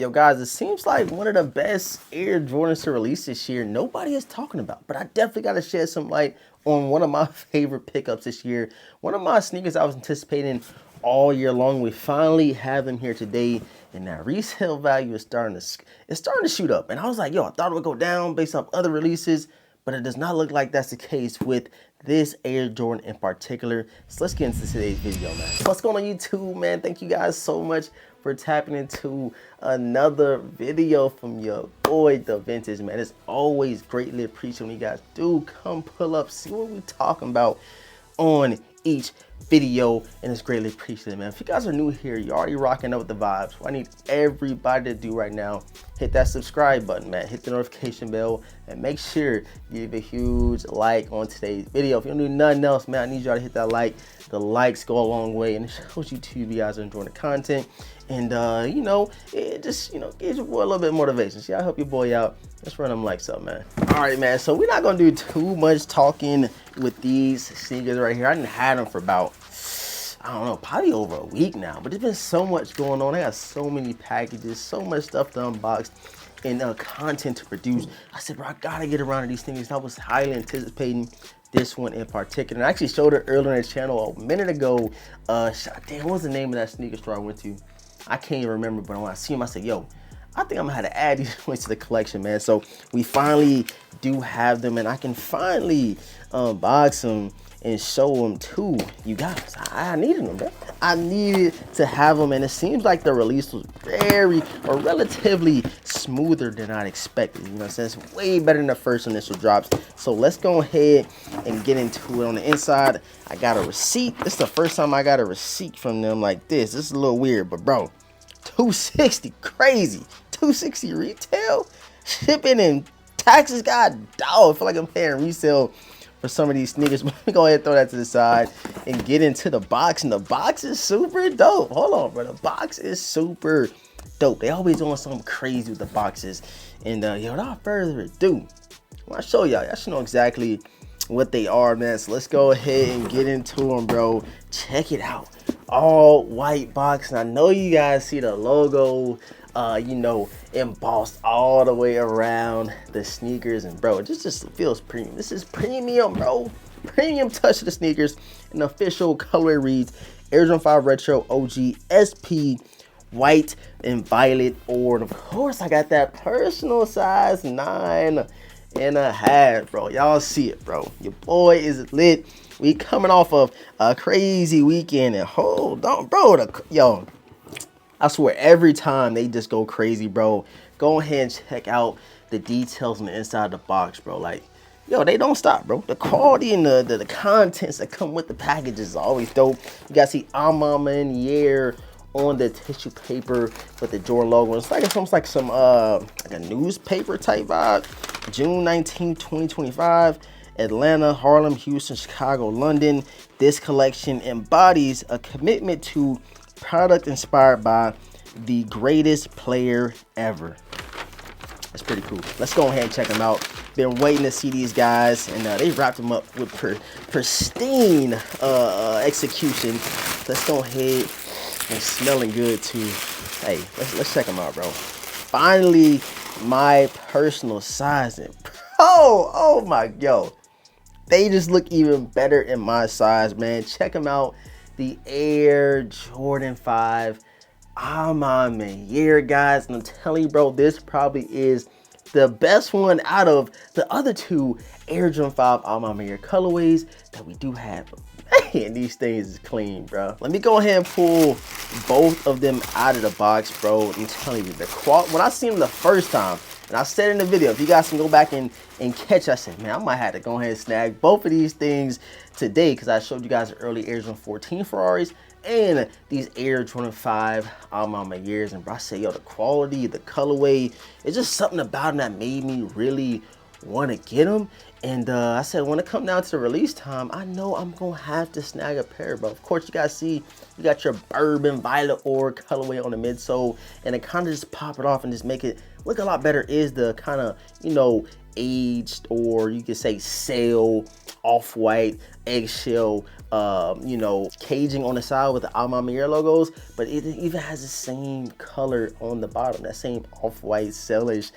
Yo guys, it seems like one of the best Air Jordans to release this year nobody is talking about, but I definitely got to shed some light on one of my favorite pickups this year. One of my sneakers I was anticipating all year long. We finally have them here today, and that resale value is starting to shoot up. And I was like, yo, I thought it would go down based off other releases, but it does not look like that's the case with this Air Jordan in particular. So let's get into today's video, man. What's going on YouTube, man? Thank you guys so much for tapping into another video from your boy, The Vintage, man. It's always greatly appreciated when you guys do come pull up, see what we talking about on each video, and it's greatly appreciated, man. If you guys are new here, you're already rocking up with the vibes. What I need everybody to do right now, hit that subscribe button, man. Hit the notification bell, and make sure you leave a huge like on today's video. If you don't do nothing else, man, I need y'all to hit that like. The likes go a long way, and it shows you guys are enjoying the content. And you know, it just, gives your boy a little bit of motivation. See, I help your boy out. Let's run them likes up, man. All right, man. So we're not gonna do too much talking with these sneakers right here. I didn't have them for about, I don't know, probably over a week now. But there's been so much going on. I got so many packages, so much stuff to unbox, and content to produce. I said, bro, I gotta get around to these things. I was highly anticipating this one in particular. And I actually showed it earlier on the channel a minute ago. Damn, what was the name of that sneaker store I went to? I can't even remember, but when I see them, I said, yo, I think I'm gonna have to add these ones to the collection, man. So we finally do have them, and I can finally unbox them and show them to you guys. I needed them, bro. I needed to have them, and it seems like the release was relatively smoother than I'd expected. You know what I'm saying? It's way better than the first initial drops. So let's go ahead and get into it. On the inside, I got a receipt. This is the first time I got a receipt from them like this. This is a little weird, but bro, $260, crazy. $260 retail, shipping and taxes. God dog, I feel like I'm paying resale for some of these sneakers. But let me go ahead and throw that to the side and get into the box. And the box is super dope. Hold on, bro. The box is super dope. They always doing something crazy with the boxes. And yo, without further ado, I want to show y'all. Y'all should know exactly what they are, man. So let's go ahead and get into them, bro. Check it out. All white box. And I know you guys see the logo, embossed all the way around the sneakers. And bro, it just feels premium. This is premium, bro. Premium touch to the sneakers. An official colorway reads Air Jordan 5 Retro OG SP white and violet ore. And of course, I got that personal size 9.5, bro. Y'all see it, bro. Your boy is lit. We coming off of a crazy weekend, and hold on, bro. Yo, I swear, every time they just go crazy, bro. Go ahead and check out the details on the inside of the box, bro. Like, yo, they don't stop, bro. The quality and the contents that come with the package is always dope. You guys see Mama in the air on the tissue paper with the Jordan logo. It's almost like some like a newspaper type vibe. June 19, 2025. Atlanta, Harlem, Houston, Chicago, London. This collection embodies a commitment to product inspired by the greatest player ever. That's pretty cool. Let's go ahead and check them out. Been waiting to see these guys, and they wrapped them up with pristine execution. Let's go ahead and smelling good too. Hey, let's check them out, bro. Finally, my personal sizing. Oh my, yo. They just look even better in my size, man. Check them out. The Air Jordan 5 Alma Year, guys. And I'm telling you, bro, this probably is the best one out of the other two Air Jordan 5 Alma Year colorways that we do have. Man, these things is clean, bro. Let me go ahead and pull both of them out of the box, bro. I'm telling you, the quality, when I seen them the first time, and I said in the video, if you guys can go back and catch, I said, man, I might have to go ahead and snag both of these things today, because I showed you guys the early Air Jordan 14 Ferraris and these Air Jordan 5 Alma Years. And bro, I said, yo, the quality, the colorway, it's just something about them that made me really want to get them. And I said, when it come down to the release time, I know I'm gonna have to snag a pair, but of course you guys see, you got your bourbon violet ore colorway on the midsole, and it kind of just pop it off and just make it look a lot better is the kind of, you know, aged, or you could say sail, off-white, eggshell, you know, caging on the side with the Alma Mayer logos, but it even has the same color on the bottom, that same off-white, sailish,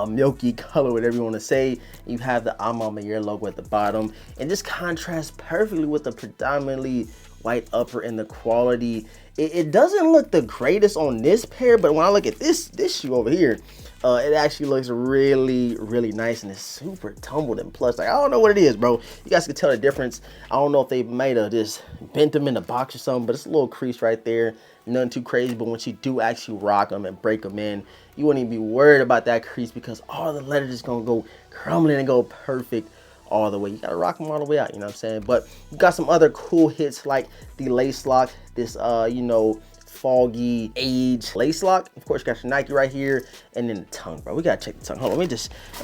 milky color, whatever you want to say. You have the Alma Mayer logo at the bottom, and this contrasts perfectly with the predominantly white upper, and the quality. It doesn't look the greatest on this pair, but when I look at this shoe over here, it actually looks really, really nice, and it's super tumbled and plush. Like, I don't know what it is, bro. You guys can tell the difference. I don't know if they might have just bent them in the box or something, but it's a little crease right there. Nothing too crazy, but once you do actually rock them and break them in, you wouldn't even be worried about that crease, because all the leather is gonna go crumbling and go perfect all the way. You gotta rock them all the way out, you know what I'm saying? But you got some other cool hits like the lace lock, this you know, foggy age lace lock. Of course, you got your Nike right here, and then the tongue, bro. We gotta check the tongue. Hold on, let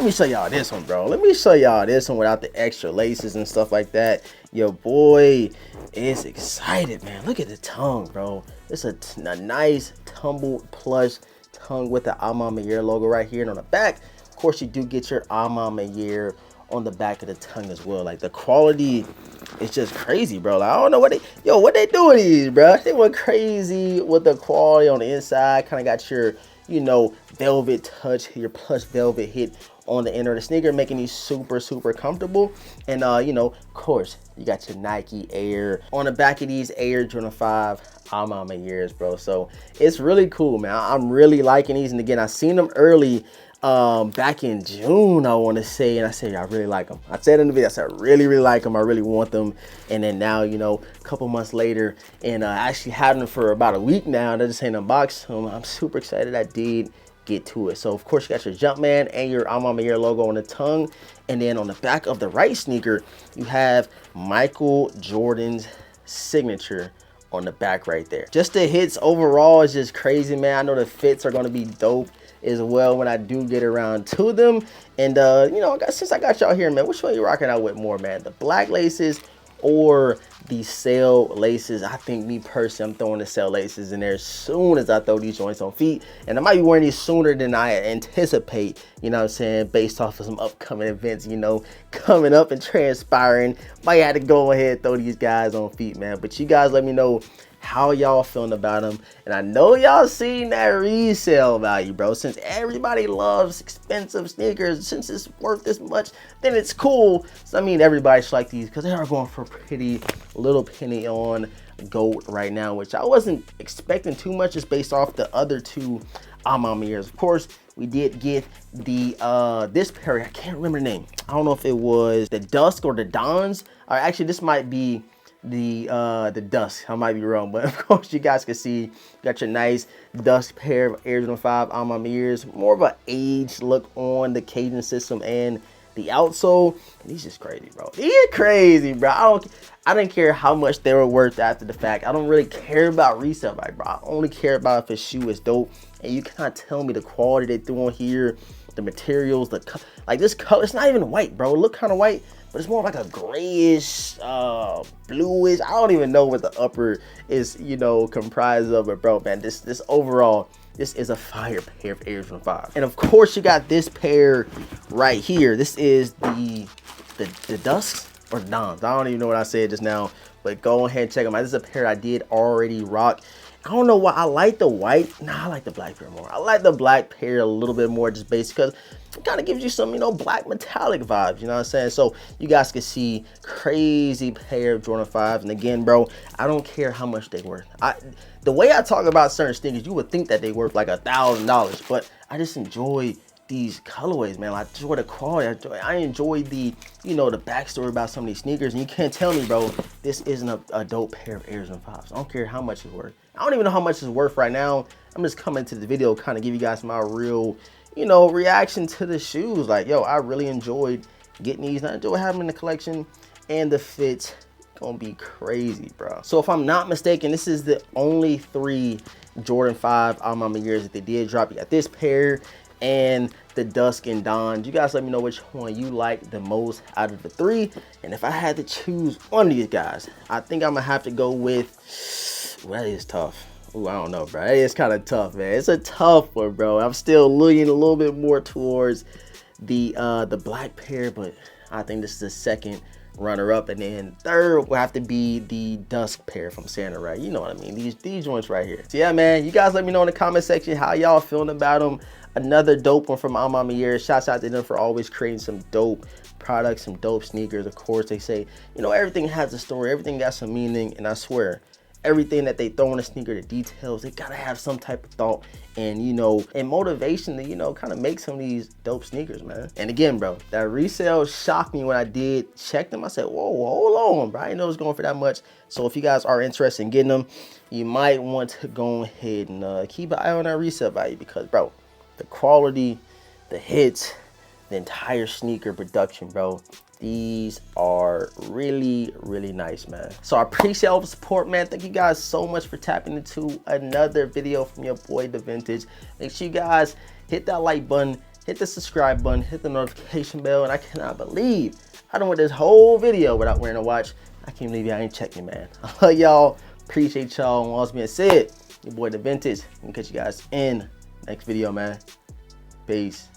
me show y'all this one, bro. Let me show y'all this one without the extra laces and stuff like that. Your boy is excited, man. Look at the tongue, bro. It's a nice tumbled plush tongue with the Alma Mayer logo right here, and on the back, of course, you do get your Alma Mayer on the back of the tongue as well. Like, the quality is just crazy, bro. Like, I don't know what they doing these, bro. They went crazy with the quality on the inside. Kind of got your, you know, velvet touch, your plush velvet hit on the inner of the sneaker, making these super, super comfortable. And you know, of course, you got your Nike Air on the back of these Air Jordan 5 Alma Mayers, bro. So it's really cool, man. I'm really liking these. And again, I seen them early back in June, I want to say, and I said I really like them. I said in the video, I said I really like them, I really want them. And then now, you know, a couple months later, and I actually had them for about a week now, and I just ain't unboxed them. I'm super excited I did get to it. So of course, you got your Jumpman and your Alma Mayer logo on the tongue, and then on the back of the right sneaker, you have Michael Jordan's signature on the back right there. Just the hits overall is just crazy, man. I know the fits are going to be dope as well when I do get around to them. And you know, since I got y'all here, man, which one you rocking out with more, man? The black laces or the sail laces? I think, me personally, I'm throwing the sail laces in there as soon as I throw these joints on feet, and I might be wearing these sooner than I anticipate, you know what I'm saying, based off of some upcoming events, you know, coming up and transpiring. Might have to go ahead and throw these guys on feet, man. But you guys let me know how y'all feeling about them. And I know y'all seen that resale value, bro. Since everybody loves expensive sneakers, since it's worth this much, then it's cool. So I mean, everybody should like these, because they are going for a pretty little penny on gold right now, which I wasn't expecting too much, just based off the other two Alma Mayers. Of course, we did get the this pair, I can't remember the name. I don't know if it was the Dusk or the Dawns, or actually this might be the Dusk. I might be wrong, but of course you guys can see you got your nice Dusk pair of Air Jordan 5 Alma Mayers. More of an aged look on the Cajun system and the outsole. And these just crazy, bro. These are crazy, bro. I didn't care how much they were worth after the fact. I don't really care about resale, like, bro. I only care about if a shoe is dope. And you cannot tell me the quality they threw on here, the materials, like this color. It's not even white, bro. It look kind of white, but it's more like a grayish, bluish. I don't even know what the upper is, you know, comprised of. But bro, man, this overall, this is a fire pair of Air Jordan 5. And of course, you got this pair right here. This is the Dusks or the Dons. I don't even know what I said just now, but go ahead and check them out. This is a pair I did already rock. I don't know why I like the white. Nah, I like the black pair more. I like the black pair a little bit more, just based because it kind of gives you some, you know, black metallic vibes, you know what I'm saying? So you guys can see crazy pair of Jordan 5s. And again, bro, I don't care how much they worth. The way I talk about certain sneakers, you would think that they worth like $1,000, but I just enjoy these colorways, man. I enjoy the quality. I enjoy the, you know, the backstory about some of these sneakers. And you can't tell me, bro, this isn't a dope pair of Air Jordan 5s. I don't care how much it's worth. I don't even know how much it's worth right now. I'm just coming to the video, kind of give you guys my real, you know, reaction to the shoes. Like, yo, I really enjoyed getting these. I enjoy having them in the collection, and the fit's gonna be crazy, bro. So if I'm not mistaken, this is the only 3 Jordan 5 Alma Mayers that they did drop. You got this pair, and the dusk and dawn. You guys let me know which one you like the most out of the three. And if I had to choose one of these guys, I think I'm gonna have to go with, well, that is tough. Ooh, I don't know, bro. That is kind of tough, man. It's a tough one, bro. I'm still leaning a little bit more towards the black pair, but I think this is the second runner-up, and then third will have to be the dusk pair, if I'm saying it right. You know what I mean, these joints right here. So yeah, man, you guys let me know in the comment section how y'all feeling about them. Another dope one from my mama year. Shouts out to them for always creating some dope products, some dope sneakers. Of course, they say, you know, everything has a story, everything got some meaning, and I swear, everything that they throw in a sneaker, the details, they gotta have some type of thought and, you know, and motivation to, you know, kind of make some of these dope sneakers, man. And again, bro, that resale shocked me when I did check them. I said, whoa, hold on, bro. I didn't know it was going for that much. So if you guys are interested in getting them, you might want to go ahead and keep an eye on that resale value, because, bro, the quality, the hits, the entire sneaker production, bro, these are really, really nice, man. So I appreciate all the support, man. Thank you guys so much for tapping into another video from your boy, The Vintage. Make sure you guys hit that like button, hit the subscribe button, hit the notification bell, and I cannot believe I done went this whole video without wearing a watch. I can't believe I ain't checking, man. I love y'all. Appreciate y'all. And all being said, your boy, The Vintage. I'm gonna catch you guys in next video, man. Peace.